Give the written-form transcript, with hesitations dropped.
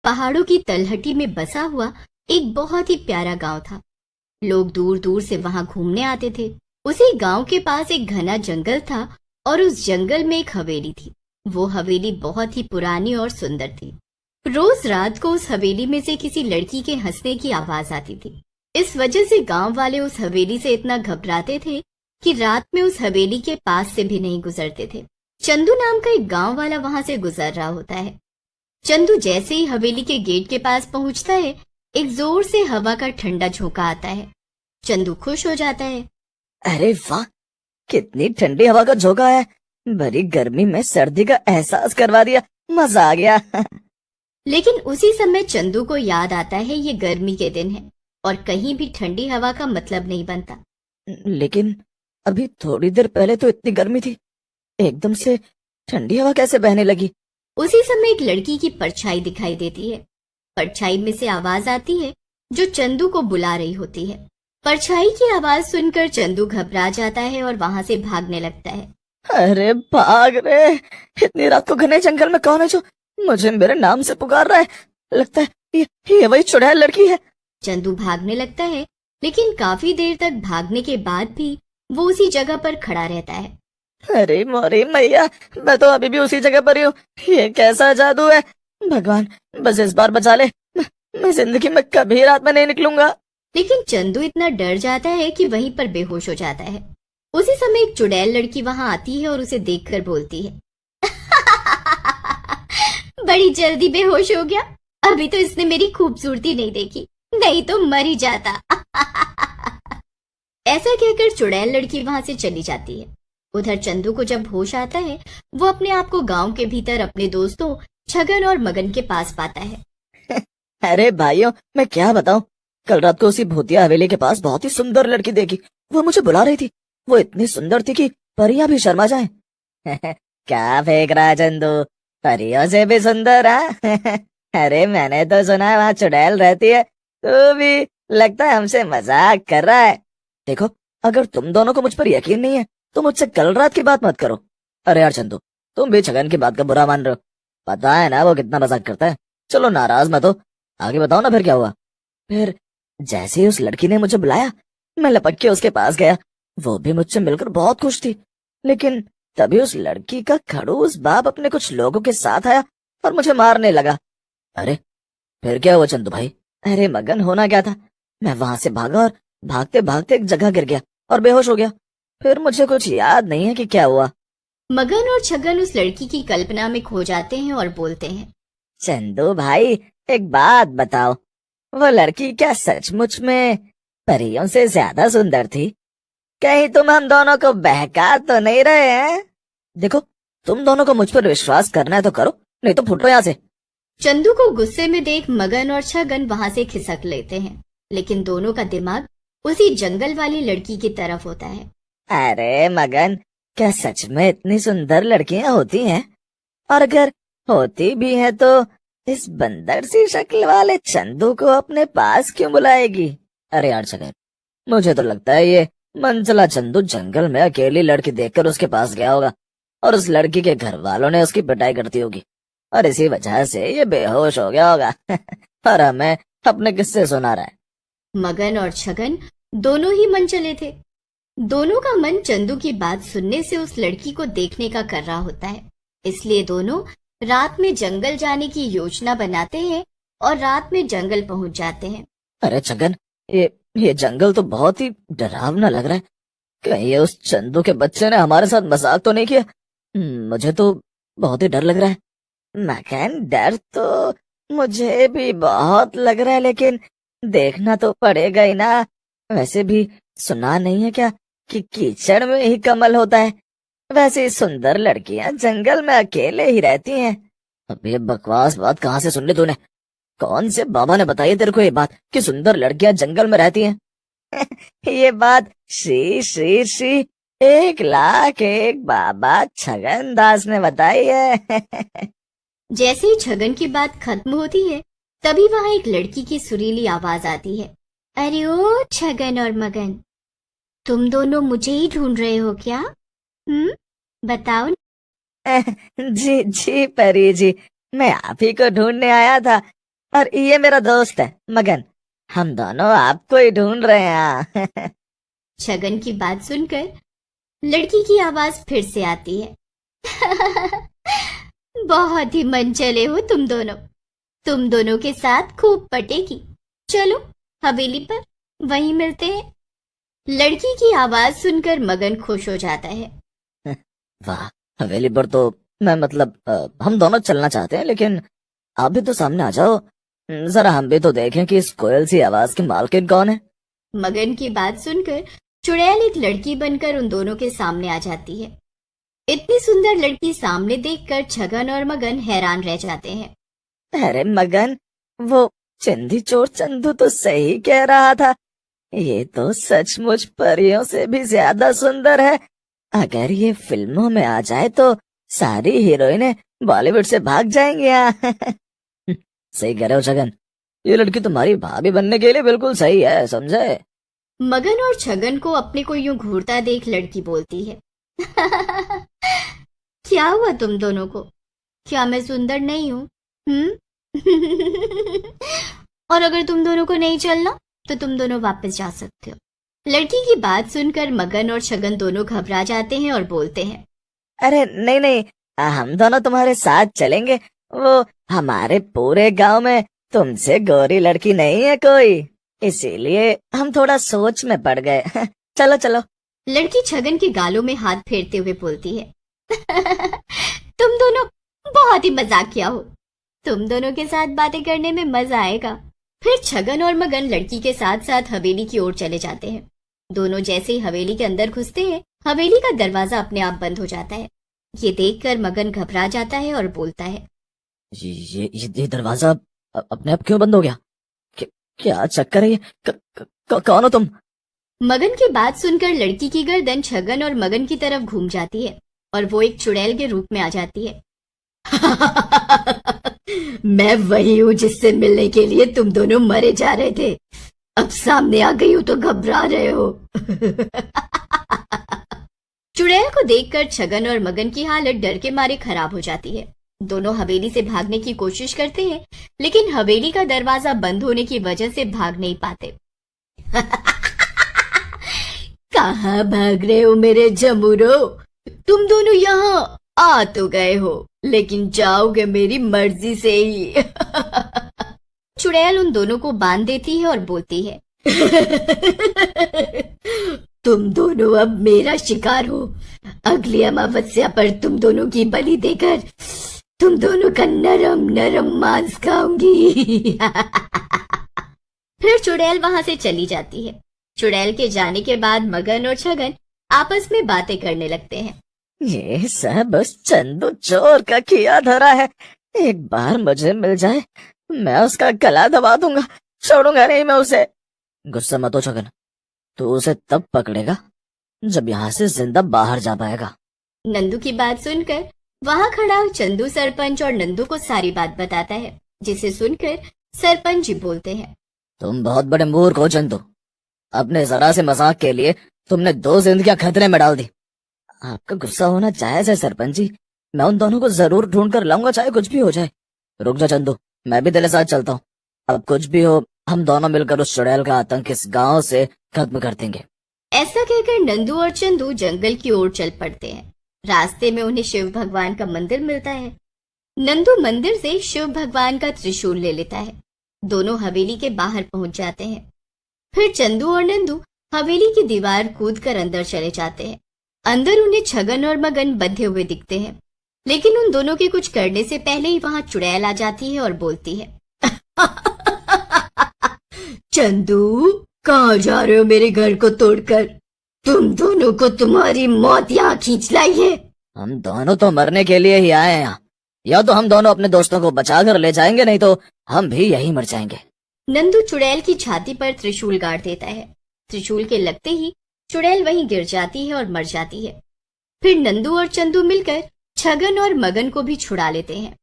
पहाड़ों की तलहटी में बसा हुआ एक बहुत ही प्यारा गांव था। लोग दूर दूर से वहां घूमने आते थे। उसी गांव के पास एक घना जंगल था और उस जंगल में एक हवेली थी। वो हवेली बहुत ही पुरानी और सुंदर थी। रोज रात को उस हवेली में से किसी लड़की के हंसने की आवाज आती थी। इस वजह से गांव वाले उस हवेली से इतना घबराते थे कि रात में उस हवेली के पास से भी नहीं गुजरते थे। चंदू नाम का एक गांव वाला वहां से गुजर रहा होता है। चंदू जैसे ही हवेली के गेट के पास पहुंचता है, एक जोर से हवा का ठंडा झोंका आता है। चंदू खुश हो जाता है। अरे वाह, कितनी ठंडी हवा का झोंका है। भरी गर्मी में सर्दी का एहसास करवा दिया, मजा आ गया। लेकिन उसी समय चंदू को याद आता है ये गर्मी के दिन है और कहीं भी ठंडी हवा का मतलब नहीं बनता। लेकिन अभी थोड़ी देर पहले तो इतनी गर्मी थी, एकदम से ठंडी हवा कैसे बहने लगी? उसी समय एक लड़की की परछाई दिखाई देती है। परछाई में से आवाज आती है जो चंदू को बुला रही होती है। परछाई की आवाज सुनकर चंदू घबरा जाता है और वहां से भागने लगता है। अरे भाग रे, इतनी रात को घने जंगल में कौन है जो मुझे मेरे नाम से पुकार रहा है? लगता है ये वही चुड़ैल लड़की है। चंदू भागने लगता है, लेकिन काफी देर तक भागने के बाद भी वो उसी जगह पर खड़ा रहता है। अरे मोरी मैया, मैं तो अभी भी उसी जगह पर ही हूँ। ये कैसा जादू है? भगवान, बस इस बार बचा ले। मैं जिंदगी में कभी रात में नहीं निकलूंगा। लेकिन चंदू इतना डर जाता है कि वहीं पर बेहोश हो जाता है। उसी समय एक चुड़ैल लड़की वहां आती है और उसे देखकर बोलती है, बड़ी जल्दी बेहोश हो गया। अभी तो इसने मेरी खूबसूरती नहीं देखी, नहीं तो मर ही जाता। ऐसा कहकर चुड़ैल लड़की वहां से चली जाती है। उधर चंदू को जब होश आता है, वो अपने आप को गांव के भीतर अपने दोस्तों छगन और मगन के पास पाता है। अरे भाइयों, मैं क्या बताऊं, कल रात को उसी भूतिया हवेली के पास बहुत ही सुंदर लड़की देखी। वो मुझे बुला रही थी। वो इतनी सुंदर थी कि परियां भी शर्मा जाएं। क्या फेंक रहा है चंदू? परियों से भी सुंदर है? अरे मैंने तो सुना है वहाँ चुड़ैल रहती है। तू भी लगता है हमसे मजाक कर रहा है। देखो, अगर तुम दोनों को मुझ पर यकीन नहीं है तो मुझसे कल रात की बात मत करो। अरे यार चंदू, तुम भी छगन की बात का बुरा मान रहे हो। पता है ना वो कितना मजाक करता है। चलो नाराज मत हो, आगे बताओ ना फिर क्या हुआ। फिर जैसे ही उस लड़की ने मुझे बुलाया, मैं लपक के उसके पास गया। वो भी मुझसे मिलकर बहुत खुश थी। लेकिन तभी उस लड़की का खड़ूस बाप अपने कुछ लोगों के साथ आया और मुझे मारने लगा। अरे फिर क्या हुआ चंदू भाई? अरे मगन, होना क्या था, मैं वहां से भागा और भागते भागते एक जगह गिर गया और बेहोश हो गया। फिर मुझे कुछ याद नहीं है कि क्या हुआ। मगन और छगन उस लड़की की कल्पना में खो जाते हैं और बोलते हैं, चंदू भाई, एक बात बताओ, वो लड़की क्या सचमुच में परियों से ज्यादा सुंदर थी? कहीं तुम हम दोनों को बहका तो नहीं रहे हैं? देखो, तुम दोनों को मुझ पर विश्वास करना है तो करो, नहीं तो फुटो यहाँ से। चंदू को गुस्से में देख मगन और छगन वहां से खिसक लेते हैं, लेकिन दोनों का दिमाग उसी जंगल वाली लड़की की तरफ होता है। अरे मगन, क्या सच में इतनी सुंदर लड़कियां होती हैं? और अगर होती भी हैं तो इस बंदर सी शक्ल वाले चंदू को अपने पास क्यों बुलाएगी? अरे यार छगन, मुझे तो लगता है ये मनचला चंदू जंगल में अकेली लड़की देखकर उसके पास गया होगा और उस लड़की के घर वालों ने उसकी पिटाई करती होगी और इसी वजह से ये बेहोश हो गया होगा। और हमें अपने किस्से सुना रहा है। मगन और छगन दोनों ही मन चले थे। दोनों का मन चंदू की बात सुनने से उस लड़की को देखने का कर रहा होता है। इसलिए दोनों रात में जंगल जाने की योजना बनाते हैं और रात में जंगल पहुंच जाते हैं। अरे छगन, ये जंगल तो बहुत ही डरावना लग रहा है। कहीं ये उस चंदू के बच्चे ने हमारे साथ मजाक तो नहीं किया? मुझे तो बहुत ही डर लग रहा है। मगन, डर तो मुझे भी बहुत लग रहा है, लेकिन देखना तो पड़ेगा ही ना। वैसे भी सुना नहीं है क्या कि कीचड़ में ही कमल होता है? वैसे ही सुंदर लड़कियां जंगल में अकेले ही रहती हैं। अब ये बकवास बात कहाँ से सुन ली तूने? कौन से बाबा ने बताई तेरे को ये बात कि सुंदर लड़कियां जंगल में रहती हैं? ये बात श्री श्री श्री 1,00,000 बाबा छगन दास ने बताई है। जैसे ही छगन की बात खत्म होती है, तभी वहां एक लड़की की सुरीली आवाज आती है। अरे ओ छगन और मगन, तुम दोनों मुझे ही ढूंढ रहे हो क्या? बताओ न। जी जी परी जी, मैं आप ही को ढूंढने आया था। और ये मेरा दोस्त है मगन, हम दोनों आपको ही ढूंढ रहे हैं। छगन की बात सुनकर लड़की की आवाज फिर से आती है। बहुत ही मन चले हो तुम दोनों के साथ खूब पटेगी। चलो हवेली पर, वहीं मिलते हैं। लड़की की आवाज सुनकर मगन खुश हो जाता है। वाह, हवेली पर तो मैं मतलब हम दोनों चलना चाहते हैं, लेकिन आप भी तो सामने आ जाओ, जरा हम भी तो देखें कि इस कोयल सी आवाज की मालकिन कौन है। मगन की बात सुनकर चुड़ैल एक लड़की बनकर उन दोनों के सामने आ जाती है। इतनी सुंदर लड़की सामने देखकर छगन और मगन हैरान रह जाते हैं। अरे मगन, वो चिंदी चोर चंदू तो सही कह रहा था, ये तो सचमुच परियों से भी ज्यादा सुंदर है। अगर ये फिल्मों में आ जाए तो सारी हीरोइनें बॉलीवुड से भाग जाएंगी। सही कह रहे हो छगन, ये लड़की तुम्हारी भाभी बनने के लिए बिल्कुल सही है, समझे। मगन और छगन को अपने को यूं घूरता देख लड़की बोलती है। क्या हुआ तुम दोनों को? क्या मैं सुंदर नहीं हूँ? और अगर तुम दोनों को नहीं चलना तो तुम दोनों वापस जा सकते हो। लड़की की बात सुनकर मगन और छगन दोनों घबरा जाते हैं और बोलते हैं, अरे नहीं नहीं, हम दोनों तुम्हारे साथ चलेंगे। वो हमारे पूरे गांव में तुमसे गोरी लड़की नहीं है कोई, इसीलिए हम थोड़ा सोच में पड़ गए। चलो चलो। लड़की छगन के गालों में हाथ फेरते हुए बोलती है, तुम दोनों बहुत ही मजाकिया हो। तुम दोनों के साथ बातें करने में मजा आएगा। फिर छगन और मगन लड़की के साथ साथ हवेली की ओर चले जाते हैं। दोनों जैसे ही हवेली के अंदर घुसते हैं, हवेली का दरवाजा अपने आप बंद हो जाता है। ये देखकर मगन घबरा जाता है और बोलता है, ये दरवाजा अपने आप क्यों बंद हो गया? क्या चक्कर है ये? कौन हो तुम? मगन की बात सुनकर लड़की की गर्दन छगन और मगन की तरफ घूम जाती है और वो एक चुड़ैल के रूप में आ जाती है। मैं वही हूँ जिससे मिलने के लिए तुम दोनों मरे जा रहे थे। अब सामने आ गई हूँ तो घबरा रहे हो। चुड़ैल को देखकर छगन और मगन की हालत डर के मारे खराब हो जाती है। दोनों हवेली से भागने की कोशिश करते हैं, लेकिन हवेली का दरवाजा बंद होने की वजह से भाग नहीं पाते। कहाँ भाग रहे हो मेरे जमूरो? तुम दोनों यहाँ आ तो गए हो, लेकिन जाओगे मेरी मर्जी से ही। चुड़ैल उन दोनों को बांध देती है और बोलती है, तुम दोनों अब मेरा शिकार हो। अगली अमावस्या पर तुम दोनों की बलि देकर तुम दोनों का नरम नरम मांस खाऊंगी। फिर चुड़ैल वहां से चली जाती है। चुड़ैल के जाने के बाद मगन और छगन आपस में बातें करने लगते हैं। ये सब बस चंदू चोर का किया धरा है। एक बार मुझे मिल जाए, मैं उसका गला दबा दूंगा, छोड़ूंगा नहीं मैं उसे। गुस्सा मत हो छगन, तू उसे तब पकड़ेगा जब यहाँ से जिंदा बाहर जा पाएगा। नंदू की बात सुनकर वहाँ खड़ा चंदू सरपंच और नंदू को सारी बात बताता है, जिसे सुनकर सरपंच जी बोलते हैं, तुम बहुत बड़े मूर्ख हो चंदू। अपने जरा से मजाक के लिए तुमने 2 जिंदगियां खतरे में डाल दी। आपका गुस्सा होना जायज है सरपंच जी, मैं उन दोनों को जरूर ढूंढ कर लाऊंगा, चाहे कुछ भी हो जाए। रुक जा चंदू, मैं भी तेरे साथ चलता हूँ। अब कुछ भी हो, हम दोनों मिलकर उस चुड़ैल का आतंक इस गांव से खत्म कर देंगे। ऐसा कहकर नंदू और चंदू जंगल की ओर चल पड़ते हैं। रास्ते में उन्हें शिव भगवान का मंदिर मिलता है। नंदू मंदिर से शिव भगवान का त्रिशूल ले लेता है। दोनों हवेली के बाहर पहुंच जाते हैं। फिर चंदू और नंदू हवेली की दीवार कूदकर अंदर चले जाते हैं। अंदर उन्हें छगन और मगन बंधे हुए दिखते हैं, लेकिन उन दोनों के कुछ करने से पहले ही वहां चुड़ैल आ जाती है और बोलती है, चंदू, कहाँ जा रहे हो मेरे घर को तोड़कर? तुम दोनों को तुम्हारी मौत यहाँ खींच लाई है। हम दोनों तो मरने के लिए ही आए हैं यहाँ। या तो हम दोनों अपने दोस्तों को बचा कर ले जाएंगे, नहीं तो हम भी यही मर जाएंगे। नंदू चुड़ैल की छाती पर त्रिशूल गाड़ देता है। त्रिशूल के लगते ही चुड़ैल वहीं गिर जाती है और मर जाती है। फिर नंदू और चंदू मिलकर छगन और मगन को भी छुड़ा लेते हैं।